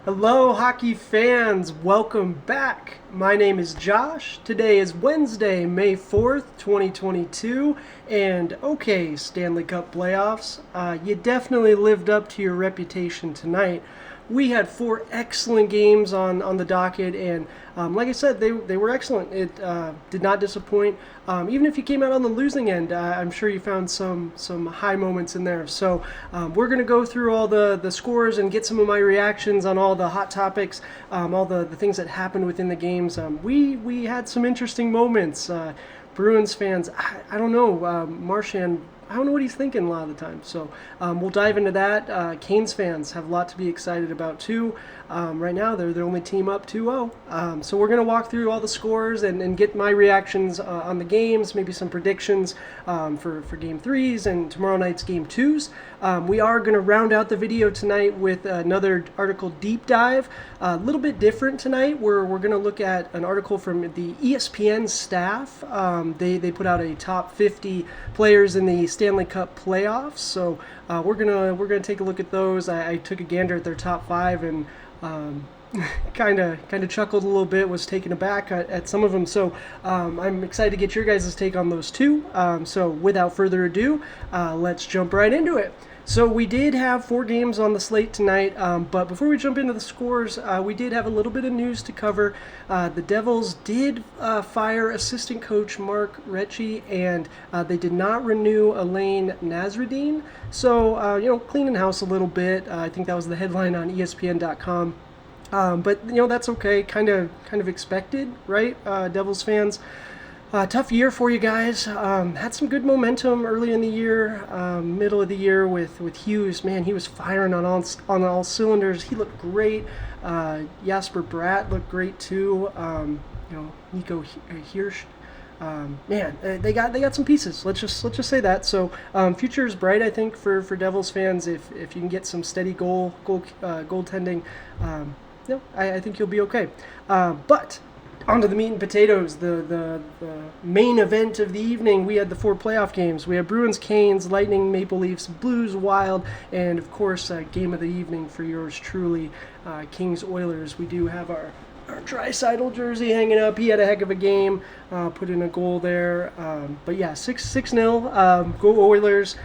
Hello, hockey fans. Welcome back. My name is Josh. Today is Wednesday, May 4th, 2022. And okay, Stanley Cup Playoffs, you definitely lived up to your reputation tonight. We had four excellent games on the docket, and like I said, they were excellent. It did not disappoint. Even if you came out on the losing end, I'm sure you found some high moments in there. So we're going to go through all the scores and get some of my reactions on all the hot topics, all the things that happened within the games. We had some interesting moments. Bruins fans, I don't know, Marchand, I don't know what he's thinking a lot of the time. So we'll dive into that. Canes fans have a lot to be excited about too. Right now, they're the only team up 2-0. So we're going to walk through all the scores and get my reactions on the games, maybe some predictions for Game 3s and tomorrow night's Game 2s. We are going to round out the video tonight with another article deep dive. A little bit different tonight. We're going to look at an article from the ESPN Staff. They put out a top 50 players in the Stanley Cup Playoffs. So we're gonna take a look at those. I took a gander at their top 5 and kind of chuckled a little bit, was taken aback at some of them. So I'm excited to get your guys' take on those too. So without further ado, let's jump right into it. So we did have 4 games on the slate tonight, but before we jump into the scores, we did have a little bit of news to cover. The Devils did fire assistant coach Mark Recchi, and they did not renew Elaine Nasreddine. So, cleaning house a little bit. I think that was the headline on ESPN.com. But that's okay, kind of expected, right? Devils fans. Tough year for you guys. Had some good momentum early in the year, middle of the year with Hughes. Man, he was firing on all cylinders. He looked great. Jasper Bratt looked great too. Nico Hirsch. Man, they got some pieces. Let's just say that. So future is bright, I think, for Devils fans if you can get some steady goaltending. I think you'll be okay. But on to the meat and potatoes, the main event of the evening. We had the 4 playoff games. We had Bruins, Canes, Lightning, Maple Leafs, Blues, Wild, and of course, game of the evening for yours truly, Kings, Oilers. We do have our Draisaitl jersey hanging up. He had a heck of a game, put in a goal there. But yeah, 6-0. Go Oilers.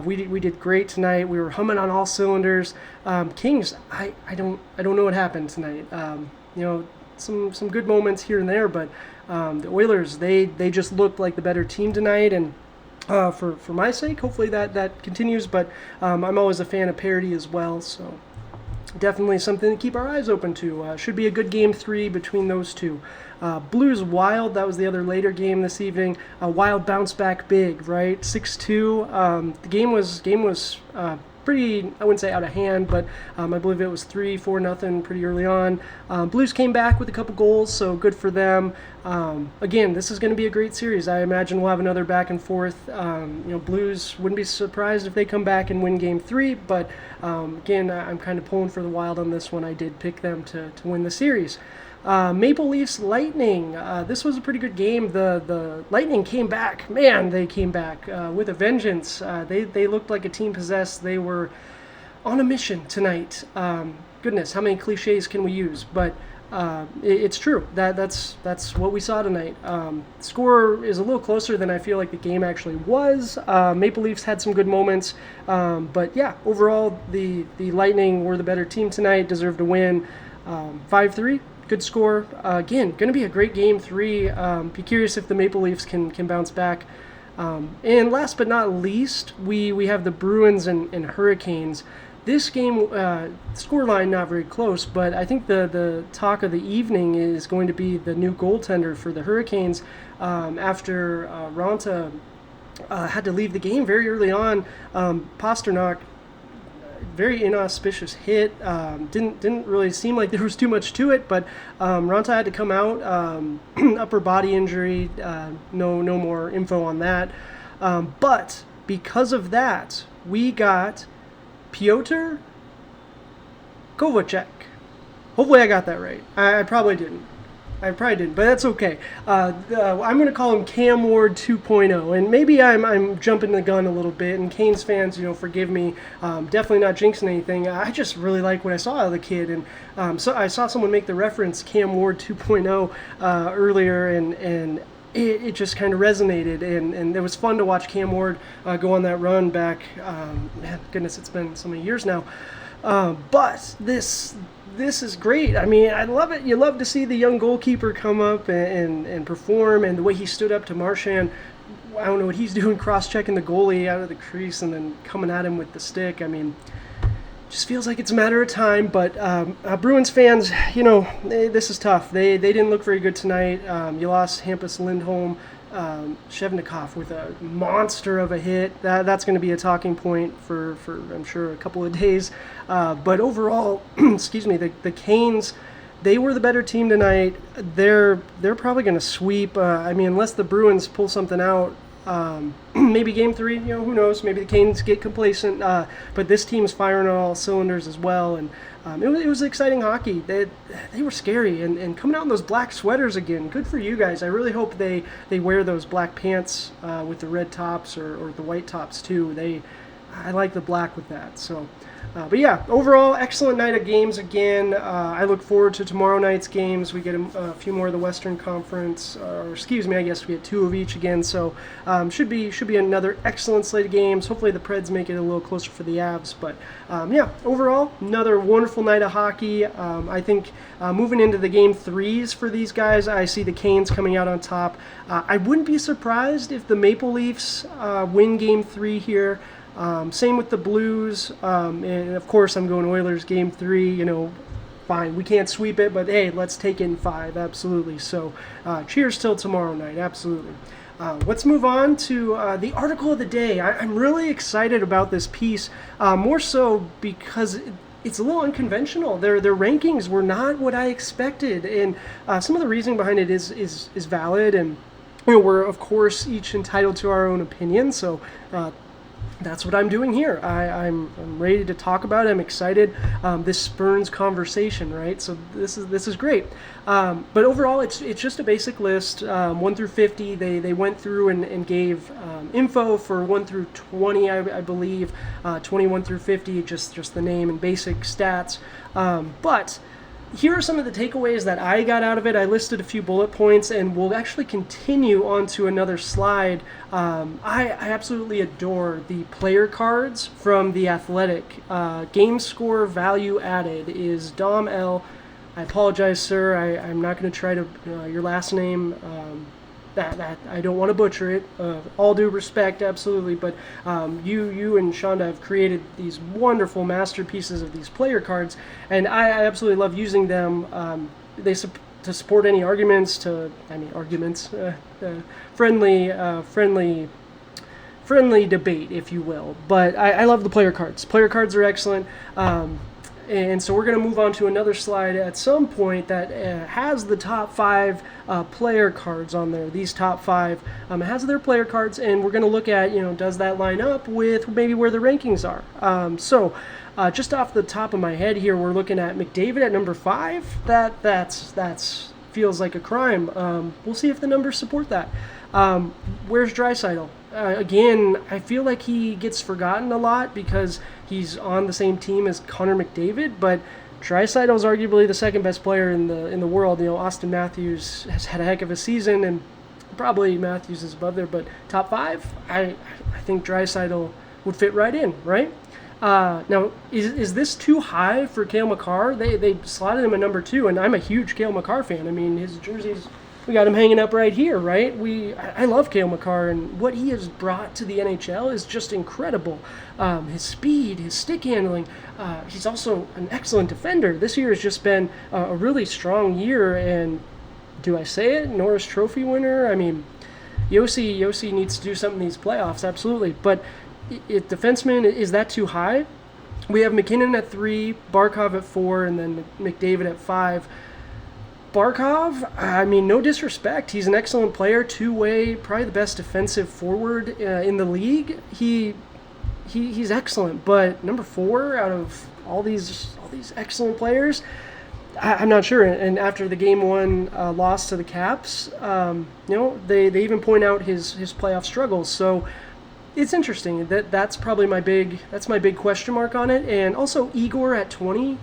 We did great tonight. We were humming on all cylinders. Kings, I don't know what happened tonight. Some good moments here and there, but the Oilers, they just looked like the better team tonight, and for my sake, hopefully that continues, but I'm always a fan of parity as well, so definitely something to keep our eyes open to. Should be a good Game 3 between those two. Blues Wild, that was the other later game this evening. Wild bounced back big, right? 6-2. The game was pretty, I wouldn't say out of hand, but I believe it was 3-4-0 pretty early on. Blues came back with a couple goals, so good for them. Again, this is going to be a great series. I imagine we'll have another back and forth. Blues, wouldn't be surprised if they come back and win Game 3, but again, I'm kind of pulling for the Wild on this one. I did pick them to win the series. Maple Leafs Lightning. This was a pretty good game. The Lightning came back. Man, they came back with a vengeance. They looked like a team possessed. They were on a mission tonight. Goodness, how many cliches can we use? But it's true. That's what we saw tonight. Score is a little closer than I feel like the game actually was. Maple Leafs had some good moments. But yeah, overall, the Lightning were the better team tonight, deserved to win. 5-3. Good score. Again, going to be a great Game 3. Be curious if the Maple Leafs can bounce back. And last but not least, we have the Bruins and Hurricanes. This game, scoreline not very close, but I think the talk of the evening is going to be the new goaltender for the Hurricanes after Raanta had to leave the game very early on. Pasternak, very inauspicious hit. Didn't really seem like there was too much to it, but Raanta had to come out. Upper body injury. No more info on that. But because of that, we got Pyotr Kochetkov. Hopefully I got that right. I probably didn't. I probably didn't, but that's okay. I'm going to call him Cam Ward 2.0, and maybe I'm jumping the gun a little bit. And Canes fans, forgive me. Definitely not jinxing anything. I just really like what I saw out of the kid, and so I saw someone make the reference Cam Ward 2.0 earlier, and it just kind of resonated, and it was fun to watch Cam Ward go on that run back. Goodness, it's been so many years now. But this is great. I mean, I love it. You love to see the young goalkeeper come up and perform, and the way he stood up to Marchand. I don't know what he's doing, cross-checking the goalie out of the crease and then coming at him with the stick. I mean, just feels like it's a matter of time. But Bruins fans, this is tough. They didn't look very good tonight. You lost Hampus Lindholm, Shevnikov with a monster of a hit. That's going to be a talking point for I'm sure a couple of days. But overall, excuse me, the Canes, they were the better team tonight. They're probably going to sweep. Unless the Bruins pull something out. Maybe game 3, who knows? Maybe the Canes get complacent. But this team's firing on all cylinders as well, and it was exciting hockey. They were scary, and coming out in those black sweaters again. Good for you guys. I really hope they wear those black pants with the red tops or the white tops too. I like the black with that. So. But yeah, overall, excellent night of games again. I look forward to tomorrow night's games. We get a few more of the Western Conference, I guess we get 2 of each again. So should be another excellent slate of games. Hopefully the Preds make it a little closer for the Avs. But overall, another wonderful night of hockey. I think moving into the game 3s for these guys, I see the Canes coming out on top. I wouldn't be surprised if the Maple Leafs win game 3 here. Same with the Blues, and of course I'm going Oilers game 3, fine, we can't sweep it, but hey, let's take it in 5, absolutely. So cheers till tomorrow night, absolutely. Let's move on to the article of the day. I'm really excited about this piece, more so because it's a little unconventional. Their rankings were not what I expected, and some of the reasoning behind it is valid, and we're of course each entitled to our own opinion, so that's what I'm doing here. I'm ready to talk about it. I'm excited. This spurns conversation, right? So this is great. But overall, it's just a basic list, 1 through 50. They went through and gave info for 1 through 20, I believe. 21 through 50, just the name and basic stats. But here are some of the takeaways that I got out of it. I listed a few bullet points, and we'll actually continue on to another slide. I absolutely adore the player cards from The Athletic. Game score value added is Dom L. I apologize, sir. I'm not going to try to your last name. That I don't want to butcher it. All due respect, absolutely. But you and Shonda have created these wonderful masterpieces of these player cards, and I absolutely love using them. They to support any arguments. Friendly debate, if you will. But I love the player cards. Player cards are excellent. And so we're going to move on to another slide at some point that has the top 5 player cards on there. These top 5 has their player cards, and we're going to look at, does that line up with maybe where the rankings are. So just off the top of my head here, we're looking at McDavid at number 5. That's feels like a crime. We'll see if the numbers support that. Where's Draisaitl? Again, I feel like he gets forgotten a lot because he's on the same team as Connor McDavid, but Draisaitl is arguably the second best player in the world. Austin Matthews has had a heck of a season, and probably Matthews is above there, but top 5, I think Draisaitl would fit right in, right? Now, is this too high for Cale Makar? They slotted him at number 2, and I'm a huge Cale Makar fan. I mean, his jerseys, we got him hanging up right here, right? I love Cale Makar, and what he has brought to the NHL is just incredible. His speed, his stick handling. He's also an excellent defender. This year has just been a really strong year, and do I say it? Norris Trophy winner? I mean, Yossi needs to do something in these playoffs, absolutely. But defenseman, is that too high? We have McKinnon at 3, Barkov at 4, and then McDavid at 5. Barkov, I mean, no disrespect. He's an excellent player, two-way, probably the best defensive forward in the league. He's excellent, but number 4 out of all these excellent players, I'm not sure. And after the game one loss to the Caps, they even point out his playoff struggles. So it's interesting. That's probably my big question mark on it. And also Igor at 20,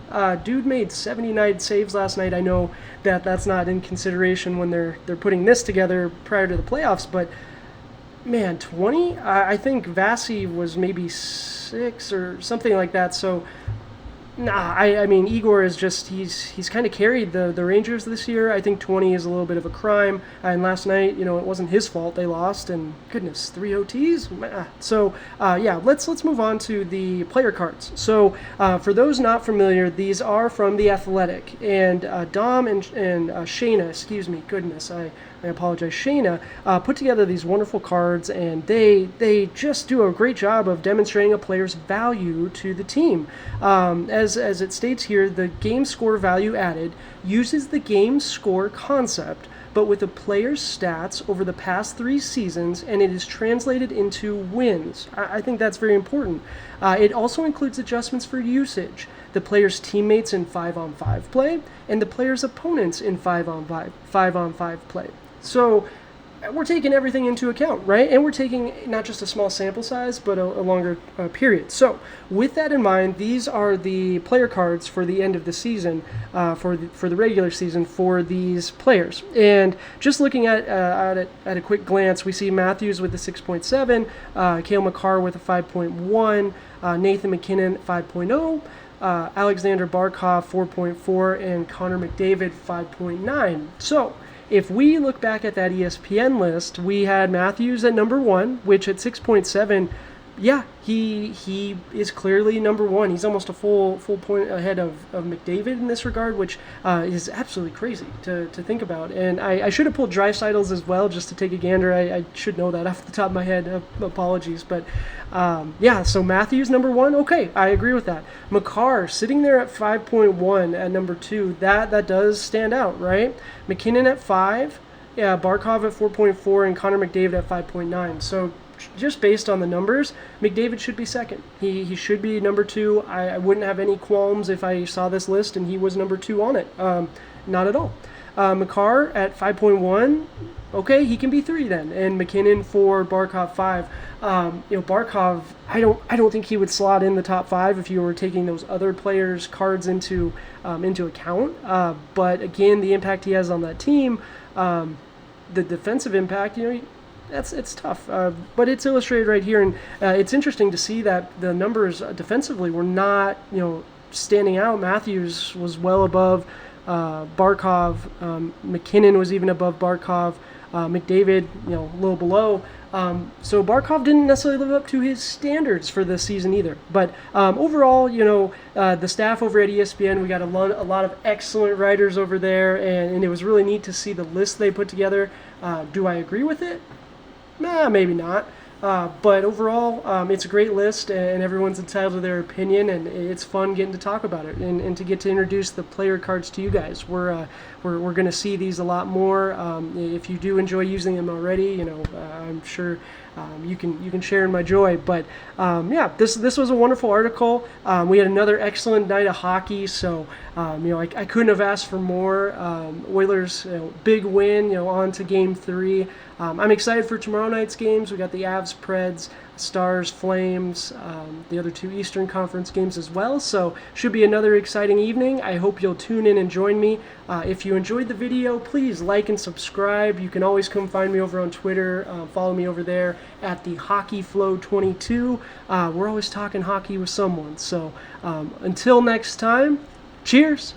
dude made 79 saves last night. I know that's not in consideration when they're putting this together prior to the playoffs, but man, 20. I think Vasi was maybe 6 or something like that. So. Nah, I mean, Igor is just, he's kind of carried the Rangers this year. I think 20 is a little bit of a crime. And last night, it wasn't his fault they lost. And goodness, 3 OTs? So, let's move on to the player cards. So, for those not familiar, these are from The Athletic. And Dom and Shayna, excuse me, goodness, I apologize, Shayna, put together these wonderful cards, and they just do a great job of demonstrating a player's value to the team. As it states here, the game score value added uses the game score concept, but with the player's stats over the past 3 seasons, and it is translated into wins. I think that's very important. It also includes adjustments for usage, the player's teammates in 5-on-5 play, and the player's opponents in 5-on-5 play. So we're taking everything into account, right? And we're taking not just a small sample size, but a longer period. So with that in mind, these are the player cards for the end of the season, for the regular season for these players. And just looking at a quick glance, we see Matthews with a 6.7, Cale Makar with a 5.1, Nathan MacKinnon 5.0, Alexander Barkov 4.4, and Connor McDavid 5.9. So if we look back at that ESPN list, we had Matthews at number 1, which at 6.7, yeah, he is clearly number 1. He's almost a full point ahead of McDavid in this regard, which is absolutely crazy to think about. And I should have pulled Draisaitl's as well just to take a gander. I should know that off the top of my head. Apologies. But so Matthews number 1. Okay, I agree with that. Makar sitting there at 5.1 at number 2. That does stand out, right? McKinnon at 5. Yeah, Barkov at 4.4 and Connor McDavid at 5.9. So just based on the numbers, McDavid should be second. He should be number 2. I wouldn't have any qualms if I saw this list and he was number 2 on it. Not at all. Makar at 5.1. Okay, he can be 3 then. And McKinnon 4, Barkov 5. Barkov, I don't think he would slot in the top 5 if you were taking those other players' cards into account. But again, the impact he has on that team, the defensive impact, it's tough, but it's illustrated right here, and it's interesting to see that the numbers defensively were not, standing out. Matthews was well above Barkov. McKinnon was even above Barkov. McDavid, a little below. So Barkov didn't necessarily live up to his standards for this season either. But overall, the staff over at ESPN, we got a lot of excellent writers over there, and it was really neat to see the list they put together. Do I agree with it? Nah, maybe not. But overall, it's a great list, and everyone's entitled to their opinion, and it's fun getting to talk about it and to get to introduce the player cards to you guys. We're going to see these a lot more. If you do enjoy using them already, I'm sure you can share in my joy. But this was a wonderful article. We had another excellent night of hockey, so I couldn't have asked for more. Oilers, big win, on to Game 3. I'm excited for tomorrow night's games. We got the Avs, Preds, Stars, Flames, the other 2 Eastern Conference games as well. So should be another exciting evening. I hope you'll tune in and join me. If you enjoyed the video, please like and subscribe. You can always come find me over on Twitter. Follow me over there at the HockeyFlow22. We're always talking hockey with someone. So until next time, cheers.